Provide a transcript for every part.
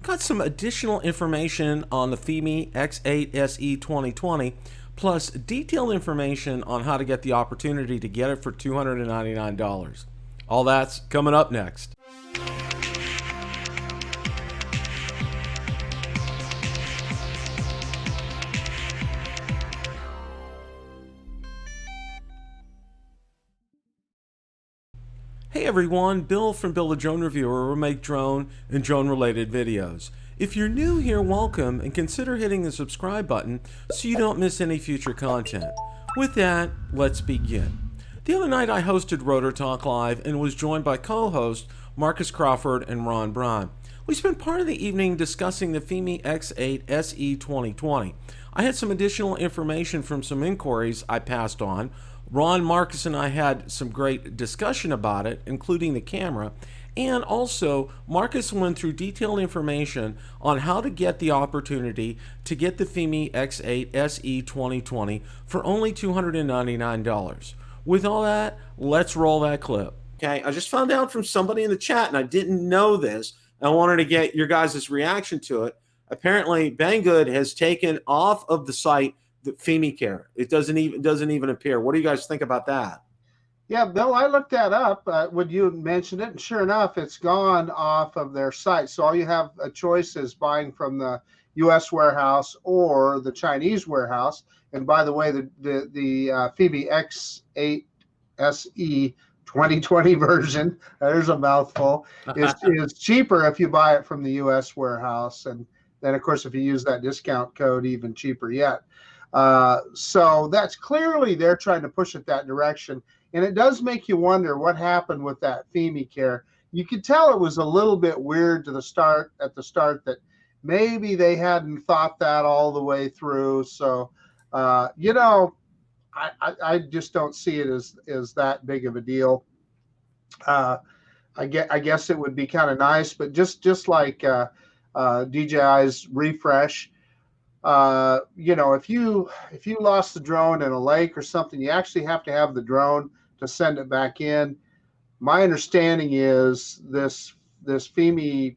got some additional information on the Fimi X8 SE 2020, plus detailed information on how to get the opportunity to get it for $299. All that's coming up next. Hey everyone, Bill from Bill the Drone Reviewer, where we make drone and drone related videos. If you're new here, welcome, and consider hitting the subscribe button so you don't miss any future content. With that, let's begin. The other night I hosted Rotor Talk Live and was joined by co-hosts Marcus Crawford and Ron Braun. We spent part of the evening discussing the Fimi X8 SE 2020. I had some additional information from some inquiries I passed on. Ron, Marcus, and I had some great discussion about it, including the camera. And also, Marcus went through detailed information on how to get the opportunity to get the Fimi X8 SE 2020 for only $299. With all that, let's roll that clip. Okay, I just found out from somebody in the chat, and I didn't know this. I wanted to get your guys' reaction to it. Apparently, Banggood has taken off of the site the Fimi Care. It doesn't even appear. What do you guys think about that? Yeah, Bill, I looked that up when you mentioned it, and sure enough, it's gone off of their site. So all you have a choice is buying from the U.S. warehouse or the Chinese warehouse. And by the way, the Fimi X8 SE 2020 version, there's a mouthful, is cheaper if you buy it from the U.S. warehouse. And then, of course, if you use that discount code, even cheaper yet. So that's clearly they're trying to push it that direction. And it does make you wonder what happened with that Fimi Care. You could tell it was a little bit weird at the start that maybe they hadn't thought that all the way through. So, I just don't see it as that big of a deal. I guess it would be kind of nice, but just like DJI's refresh, if you lost the drone in a lake or something, you actually have to have the drone to send it back in. My understanding is this Fimi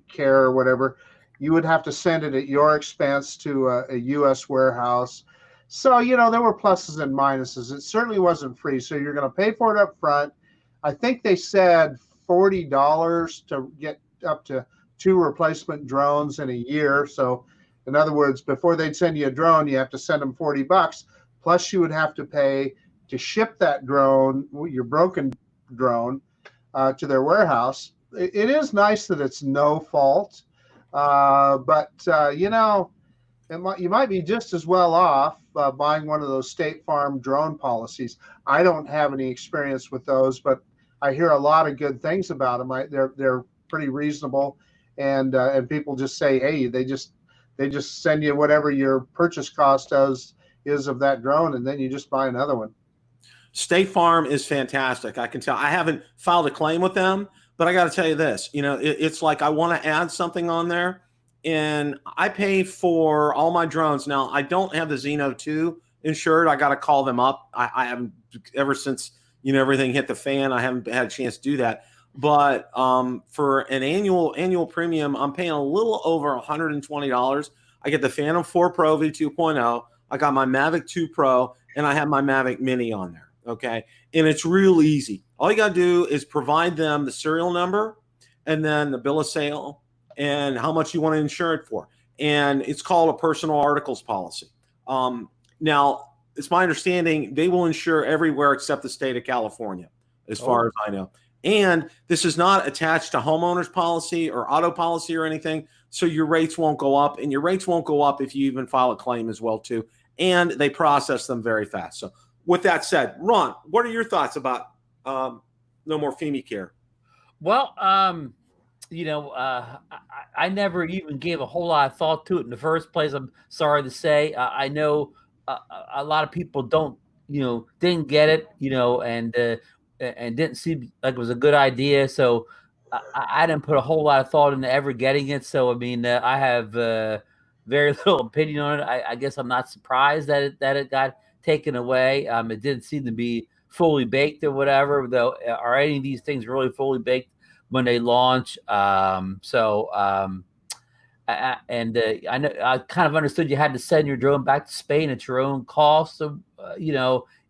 Care or whatever, you would have to send it at your expense to a U.S. warehouse. So, there were pluses and minuses. It certainly wasn't free. So you're going to pay for it up front. I think they said $40 to get up to 2 replacement drones in a year. So in other words, before they'd send you a drone, you have to send them $40. Plus, you would have to pay to ship that drone, your broken drone, to their warehouse. It is nice that it's no fault, but you might be just as well off buying one of those State Farm drone policies. I don't have any experience with those, but I hear a lot of good things about them. They're pretty reasonable, and people just say, hey, they just send you whatever your purchase cost is of that drone, and then you just buy another one. State Farm is fantastic. I can tell. I haven't filed a claim with them, but I got to tell you this. It's like I want to add something on there, and I pay for all my drones. Now, I don't have the Zino 2 insured. I got to call them up. I haven't, ever since everything hit the fan, I haven't had a chance to do that. But for an annual premium, I'm paying a little over $120. I get the Phantom 4 Pro V2.0. I got my Mavic 2 Pro, and I have my Mavic Mini on there. Okay, and it's real easy. All you got to do is provide them the serial number, and then the bill of sale, and how much you want to insure it for. And it's called a personal articles policy. Now, it's my understanding they will insure everywhere except the state of California, as far as I know. And this is not attached to homeowners policy or auto policy or anything, so your rates won't go up, and your rates won't go up if you even file a claim as well too. And they process them very fast. So with that said, Ron, what are your thoughts about no more Fimi Care? Well, I never even gave a whole lot of thought to it in the first place. I'm sorry to say. I know a lot of people didn't get it, and didn't seem like it was a good idea. So I didn't put a whole lot of thought into ever getting it. So, I mean, I have very little opinion on it. I guess I'm not surprised that it got taken away. It didn't seem to be fully baked or whatever, though. Are any of these things really fully baked when they launch? I know I kind of understood you had to send your drone back to Spain at your own cost. So,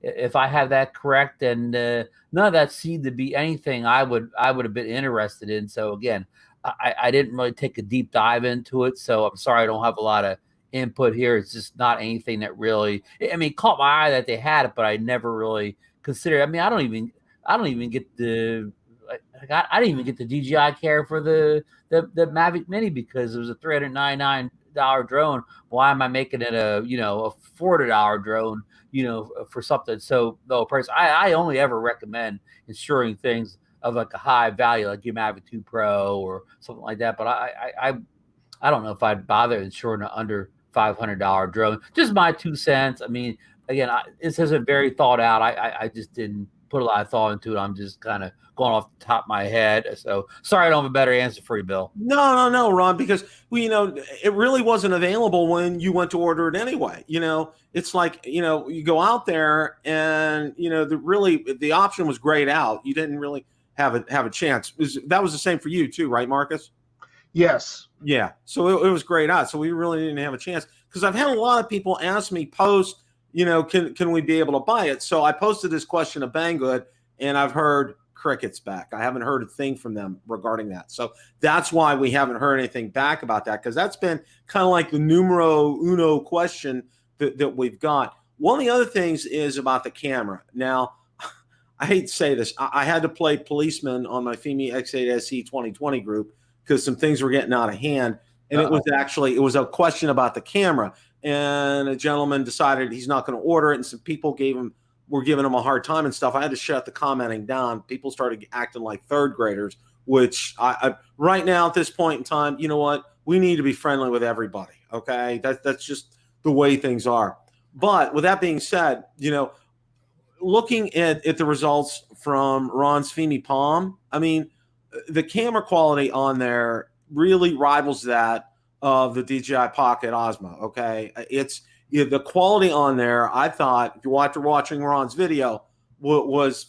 if I have that correct, and none of that seemed to be anything I would have been interested in. So again, I didn't really take a deep dive into it. So I'm sorry I don't have a lot of input here. It's just not anything that really, I mean, caught my eye that they had it, but I never really considered. I mean, I don't even get the. I didn't even get the DJI Care for the Mavic Mini because it was a $399 drone. Why am I making it a $40 drone? For something so low price. I only ever recommend insuring things of like a high value, like your Mavic 2 Pro or something like that. But I don't know if I'd bother insuring an under $500 drone. Just my 2 cents. I mean, again, this isn't very thought out. I just didn't put a lot of thought into it. I'm just kind of going off the top of my head. So sorry I don't have a better answer for you, Bill. No, Ron, because it really wasn't available when you went to order it anyway. It's like, you go out there and, the option was grayed out. You didn't really have a chance. That was the same for you too, right, Marcus? Yes. Yeah. So it was grayed out. So we really didn't have a chance, because I've had a lot of people ask me post, can we be able to buy it? So I posted this question of Banggood, and I've heard crickets back. I haven't heard a thing from them regarding that. So that's why we haven't heard anything back about that, because that's been kind of like the numero uno question that we've got. One of the other things is about the camera. Now, I hate to say this. I had to play policeman on my Fimi X8 SE 2020 group because some things were getting out of hand. And it was a question about the camera. And a gentleman decided he's not going to order it, and some people were giving him a hard time and stuff. I had to shut the commenting down. People started acting like third graders, which I right now at this point in time, you know what? We need to be friendly with everybody. Okay, that's just the way things are. But with that being said, looking at the results from Ron's Fimi Palm, I mean, the camera quality on there really rivals that of the DJI Pocket Osmo. Okay, it's the quality on there. I thought, after watching Ron's video, was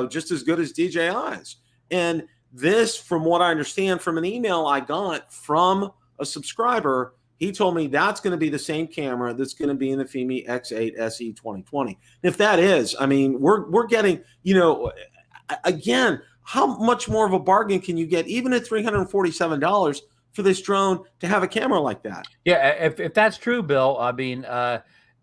just as good as DJI's. And this, from what I understand from an email I got from a subscriber, he told me that's going to be the same camera that's going to be in the Fimi X8 SE 2020. If that is, I mean, we're getting, again, how much more of a bargain can you get, even at $347 for this drone to have a camera like that? Yeah, if that's true, Bill, I mean,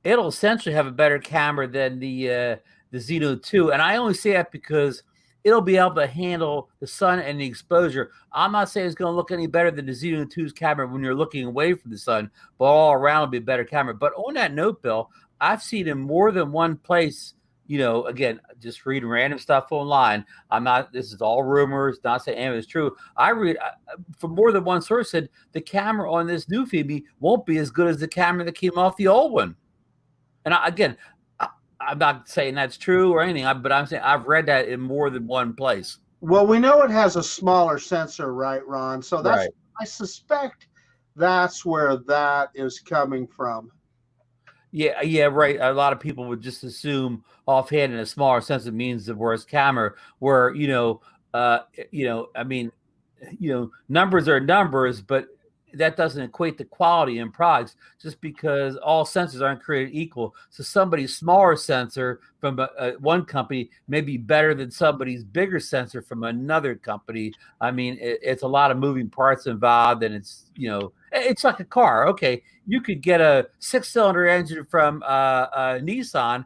it'll essentially have a better camera than the Zino 2, and I only say that because it'll be able to handle the sun and the exposure. I'm not saying it's going to look any better than the Zino 2's camera when you're looking away from the sun, but all around it'll be a better camera. But on that note, Bill, I've seen in more than one place. Again, just reading random stuff online. This is all rumors, not saying anything is true. I read from more than one source said the camera on this new Fimi won't be as good as the camera that came off the old one. And I'm not saying that's true or anything, but I'm saying I've read that in more than one place. Well, we know it has a smaller sensor, right, Ron? So that's right. I suspect that's where that is coming from. Yeah, right. A lot of people would just assume offhand in a smaller sensor means the worst camera, where I mean, numbers are numbers, but that doesn't equate to quality in products just because all sensors aren't created equal. So somebody's smaller sensor from one company may be better than somebody's bigger sensor from another company. I mean, it's a lot of moving parts involved, and it's it's like a car. Okay, you could get a 6-cylinder engine from Nissan,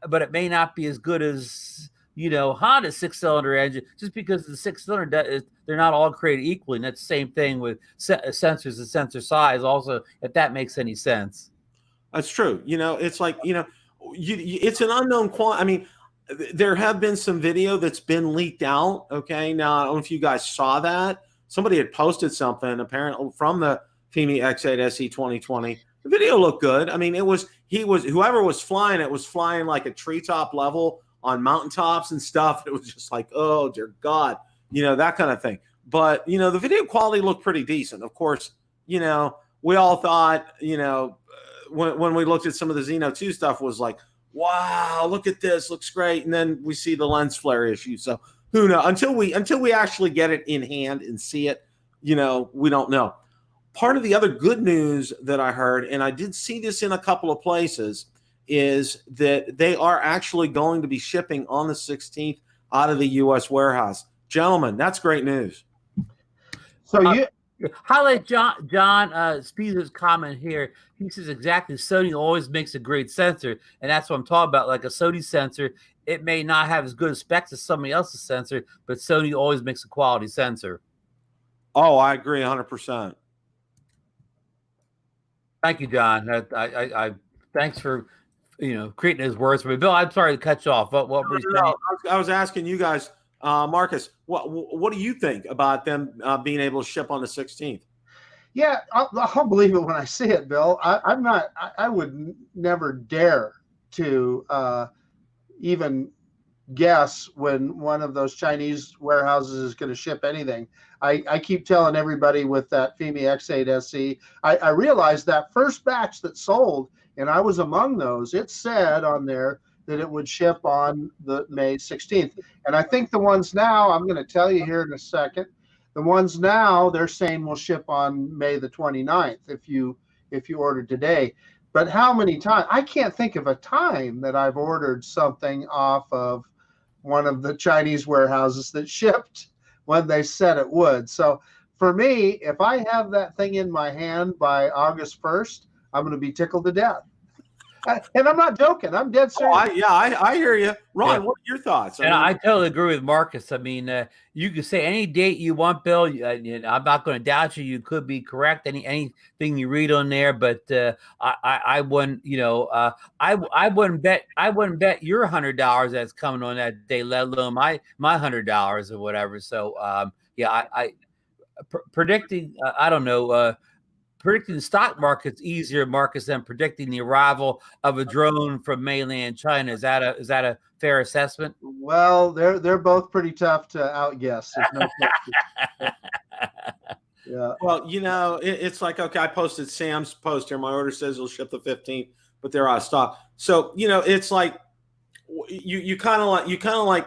but it may not be as good as Honda's 6-cylinder engine, just because the 6-cylinder they're not all created equally. And that's the same thing with sensors and sensor size. Also, if that makes any sense. That's true. It's like it's an unknown quantity. I mean, there have been some video that's been leaked out. Okay, now I don't know if you guys saw that. Somebody had posted something apparently from the Fimi X8 SE 2020. The video looked good. I mean, whoever was flying it was flying like a treetop level on mountaintops and stuff. It was just like, oh dear God, that kind of thing. But the video quality looked pretty decent. Of course, we all thought, when we looked at some of the Zino 2 stuff, was like, wow, look at this, looks great. And then we see the lens flare issue. So who knows? Until we actually get it in hand and see it, we don't know. Part of the other good news that I heard, and I did see this in a couple of places, is that they are actually going to be shipping on the 16th out of the U.S. warehouse. Gentlemen, that's great news. So you highlight John Speeder's comment here. He says exactly, Sony always makes a great sensor, and that's what I'm talking about. Like a Sony sensor, it may not have as good a specs as somebody else's sensor, but Sony always makes a quality sensor. Oh, I agree 100%. Thank you, John. I thanks for creating his words for me. Bill, I'm sorry to cut you off. What were you saying? I was asking you guys, Marcus, what do you think about them being able to ship on the 16th? Yeah, I'll believe it when I see it, Bill. I would never dare to even guess when one of those Chinese warehouses is going to ship anything. I keep telling everybody with that Fimi X8 SE, I realized that first batch that sold, and I was among those, it said on there that it would ship on the May 16th. And I think the ones now, I'm going to tell you here in a second, the ones now they're saying will ship on May the 29th if you order today. But how many times? I can't think of a time that I've ordered something off of one of the Chinese warehouses that shipped when they said it would. So for me, if I have that thing in my hand by August 1st, I'm going to be tickled to death. And I'm not joking. I'm dead serious. I hear you. Ron, what are your thoughts? I totally agree with Marcus. I mean, you can say any date you want, Bill. I'm not going to doubt you. You could be correct. Anything you read on there, but I wouldn't. I wouldn't bet your $100 that's coming on that day, let alone my $100 or whatever. So I predicting. I don't know. Predicting the stock market's easier, Marcus, than predicting the arrival of a drone from mainland China. Is that a fair assessment? Well, they're both pretty tough to outguess. There's no question. Yeah. Well, it's like, okay, I posted Sam's post here. My order says it'll ship the 15th, but they're out of stock. So it's like you kind of like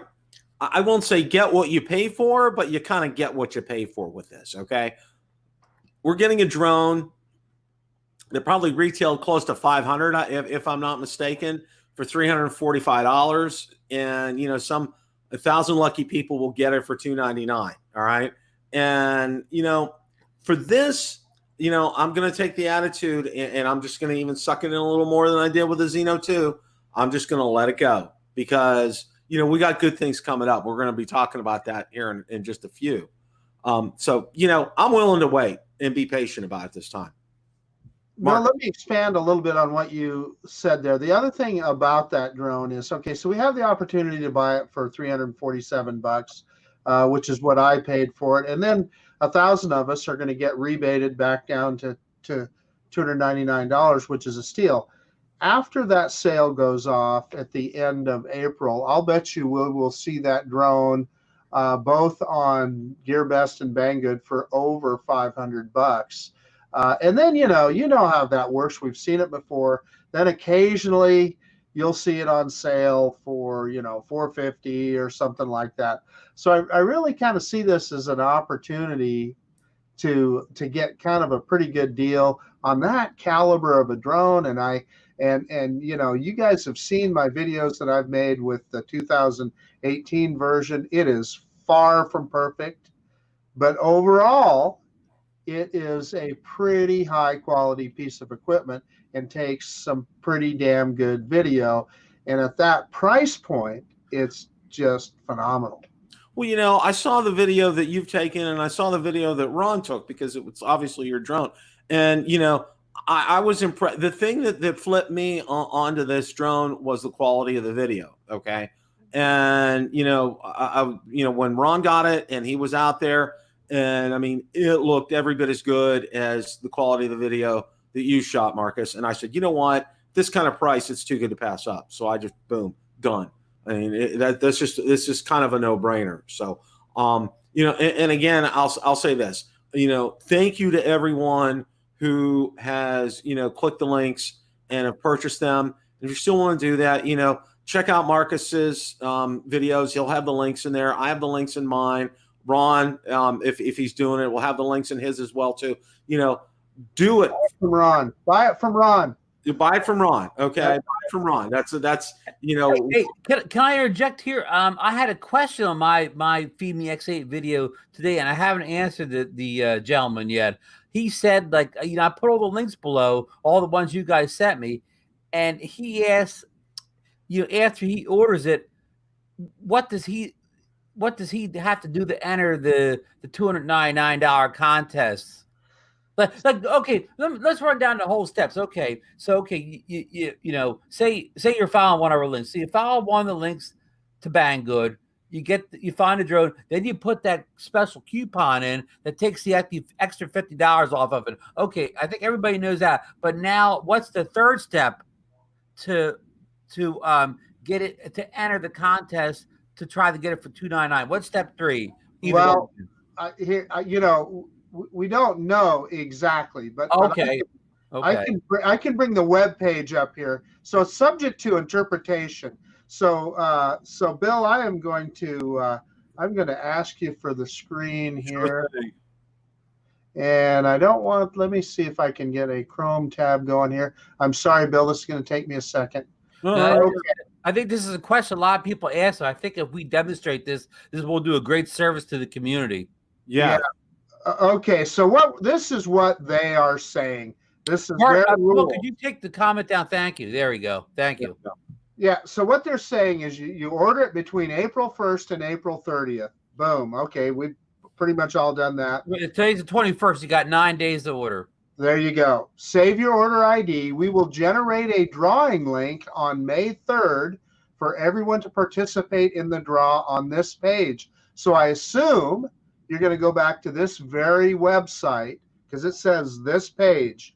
I won't say get what you pay for, but you kind of get what you pay for with this. Okay. We're getting a drone that probably retailed close to $500, if I'm not mistaken, for $345, and 1,000 lucky people will get it for $299. All right, and for this, I'm going to take the attitude, and I'm just going to even suck it in a little more than I did with the Zino 2. I'm just going to let it go because we got good things coming up. We're going to be talking about that here in just a few. So I'm willing to wait and be patient about it this time. Well, let me expand a little bit on what you said there. The other thing about that drone is, okay, so we have the opportunity to buy it for $347, which is what I paid for it. And then 1,000 of us are going to get rebated back down to $299, which is a steal. After that sale goes off at the end of April, I'll bet you we'll see that drone both on GearBest and Banggood for over $500. And then, you know how that works. We've seen it before. Then occasionally you'll see it on sale for, $450 or something like that. So I really kind of see this as an opportunity to get kind of a pretty good deal on that caliber of a drone. And you guys have seen my videos that I've made with the 2018 version. It is far from perfect, but overall, it is a pretty high quality piece of equipment and takes some pretty damn good video. And at that price point, it's just phenomenal. Well, I saw the video that you've taken, and I saw the video that Ron took because it was obviously your drone. And, I was impressed. The thing that flipped me onto this drone was the quality of the video. Okay. And, when Ron got it and he was out there, and I mean, it looked every bit as good as the quality of the video that you shot, Marcus. And I said, you know what, this kind of price, it's too good to pass up. So I just, boom, done. I mean, this is kind of a no brainer. So, and again, I'll say this, thank you to everyone who has, clicked the links and have purchased them. If you still want to do that, check out Marcus's videos. He'll have the links in there. I have the links in mine. Ron, if he's doing it, we'll have the links in his as well too. You know, do it from Ron. Buy it from Ron. You buy it from Ron. Okay, buy it from Ron. That's you know. Hey, can I interject here? I had a question on my Fimi X8 video today, and I haven't answered the gentleman yet. He said, like, you know, I put all the links below, all the ones you guys sent me, and he asked, you know, after he orders it, what does he have to do to enter the $299 contest? Like, okay, let's run down the whole steps. Okay, so okay, you know, say you're following one of our links. So you follow one of the links to Banggood, you find a drone, then you put that special coupon in that takes the extra $50 off of it. Okay, I think everybody knows that. But now, what's the third step to get it to enter the contest to try to get it for $299? What's step 3? Well, you know, we don't know exactly, but okay. I can bring the web page up here. So it's subject to interpretation. So so Bill, I'm going to ask you for the screen here. And I don't want, let me see if I can get a Chrome tab going here. I'm sorry, Bill, this is going to take me a second. Okay. I think this is a question a lot of people ask. So I think if we demonstrate this will do a great service to the community. Yeah. Okay, so this is what they are saying. This is their rule. Could you take the comment down? Thank you. There we go. Thank you. Yeah, so what they're saying is you order it between April 1st and April 30th. Boom. Okay, we've pretty much all done that. Today's the 21st. You got 9 days to order. There you go. Save your order ID. We will generate a drawing link on May 3rd for everyone to participate in the draw on this page. So I assume you're going to go back to this very website because it says this page.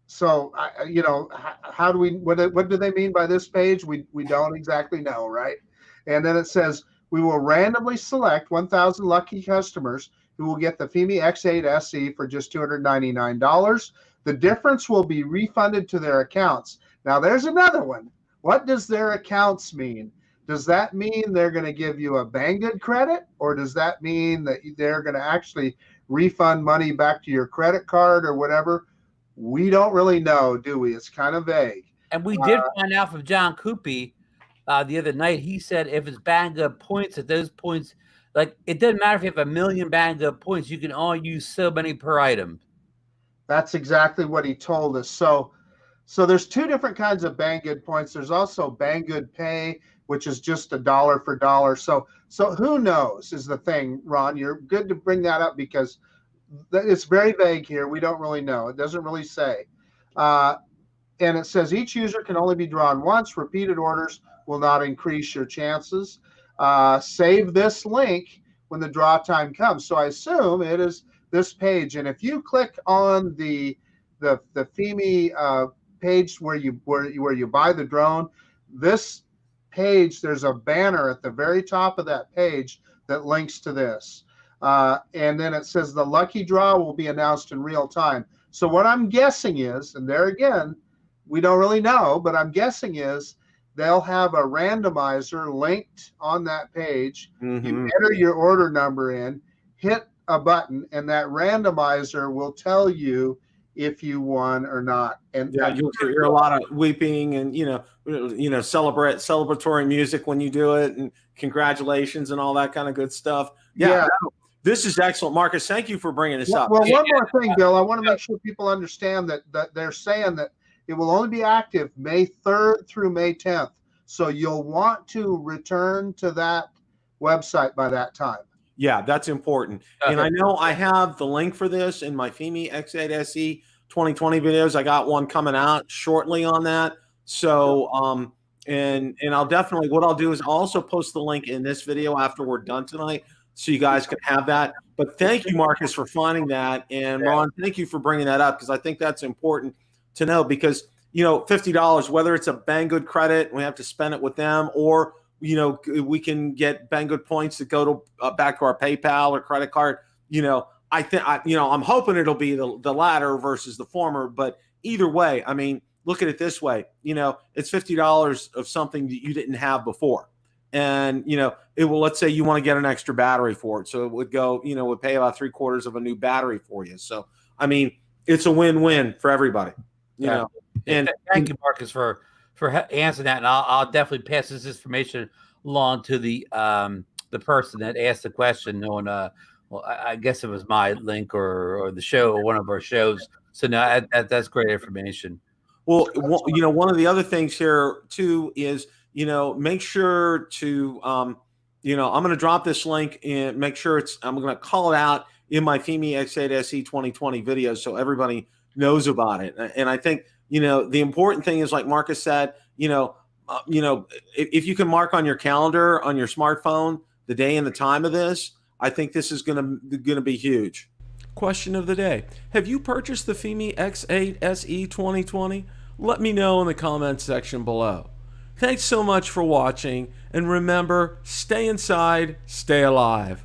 So, you know, how do what do they mean by this page? We don't exactly know, right? And then it says, we will randomly select 1,000 lucky customers who will get the Fimi X8 SE for just $299. The difference will be refunded to their accounts. Now, there's another one. What does their accounts mean? Does that mean they're going to give you a Banggood credit, or does that mean that they're going to actually refund money back to your credit card or whatever? We don't really know, do we? It's kind of vague. And we did find out from John Coopy the other night. He said if it's Banggood points, at those points, like, it doesn't matter if you have 1 million Banggood points, you can only use so many per item. That's exactly what he told us. So there's 2 different kinds of Banggood points. There's also Banggood Pay, which is just $1 for dollar. So who knows is the thing, Ron. You're good to bring that up because it's very vague here. We don't really know. It doesn't really say. And it says each user can only be drawn once. Repeated orders will not increase your chances. Save this link when the draw time comes. So I assume it is this page. And if you click on the Fimi page where you buy the drone, this page, there's a banner at the very top of that page that links to this. And then it says the lucky draw will be announced in real time. So what I'm guessing is, and there again, we don't really know, but I'm guessing is they'll have a randomizer linked on that page. Mm-hmm. You enter your order number in, hit a button, and that randomizer will tell you if you won or not. And yeah, you'll hear a lot of weeping and celebratory music when you do it, and congratulations and all that kind of good stuff. Yeah. This is excellent, Marcus. Thank you for bringing this up. Well, one more thing, Bill. I want to make sure people understand that they're saying that it will only be active May 3rd through May 10th. So you'll want to return to that website by that time. Yeah, that's important. Okay. And I know I have the link for this in my Fimi X8 SE 2020 videos. I got one coming out shortly on that. So, and I'll definitely, what I'll do is I'll also post the link in this video after we're done tonight, so you guys can have that. But thank you, Marcus, for finding that. And Ron, thank you for bringing that up, because I think that's important to know, because, you know, $50, whether it's a Banggood credit and we have to spend it with them, or, you know, we can get Banggood points that go to back to our PayPal or credit card. You know, I'm hoping it'll be the latter versus the former. But either way, I mean, look at it this way. You know, it's $50 of something that you didn't have before. and it will, let's say you want to get an extra battery for it, so it would go, would pay about 3/4 of a new battery for you. So I mean, it's a win-win for everybody. And thank you, Marcus, for answering that, and I'll definitely pass this information along to the person that asked the question. Knowing, well, I guess it was my link or the show or one of our shows. So no, that's great information. Well, one of the other things here too is, make sure to, I'm going to drop this link and make sure I'm going to call it out in my Fimi X8 SE 2020 videos so everybody knows about it. And I think, the important thing is, like Marcus said, if you can mark on your calendar on your smartphone the day and the time of this, I think this is going to be huge. Question of the day: have you purchased the Fimi X8 SE 2020? Let me know in the comments section below. Thanks so much for watching, and remember, stay inside, stay alive.